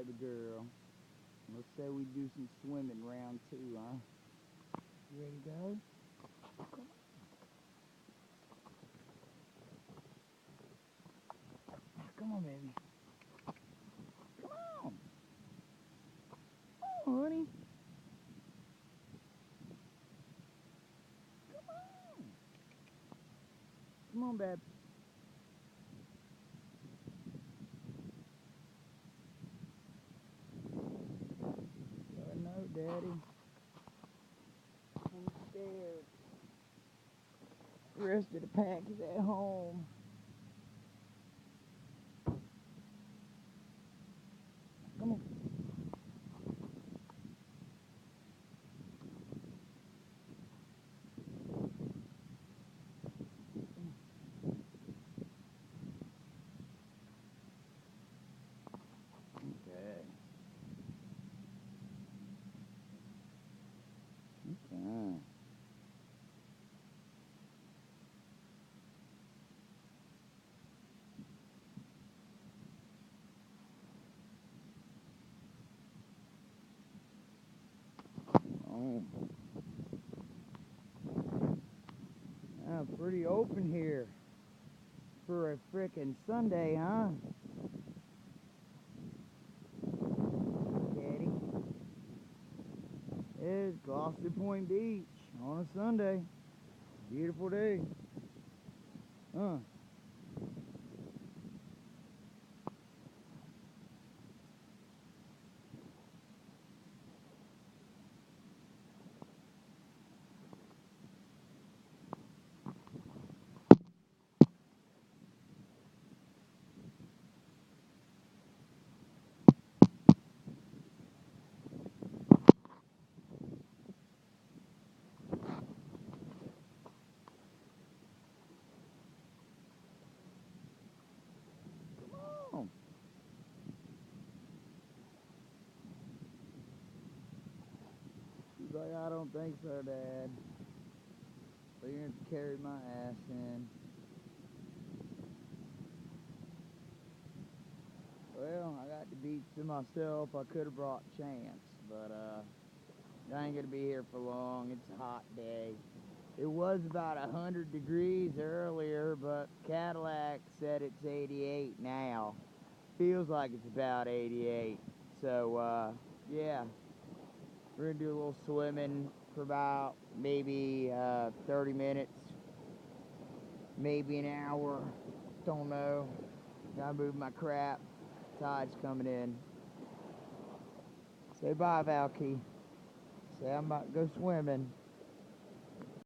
baby girl. Let's say we do some swimming round 2, huh? You ready to go? Come on, baby. Come on. Come on, honey. Come on. Come on, babe. No, Daddy. I'm scared. The rest of the pack is at home. Come on. Okay. Okay. Oh. Pretty open here for a frickin' Sunday, huh? Daddy. It's Gloucester Point Beach on a Sunday. Beautiful day. Huh. Oh. She's like, I don't think so, Dad. So you're going to carry my ass in. Well, I got the beach to myself. I could have brought Chance, but I ain't going to be here for long. It's a hot day. It was about 100 degrees earlier, but Cadillac said it's 88 now. Feels like it's about 88. So, yeah. We're going to do a little swimming for about maybe 30 minutes. Maybe an hour. Don't know. Gotta move my crap. Tide's coming in. Say bye, Valkyrie. Say I'm about to go swimming.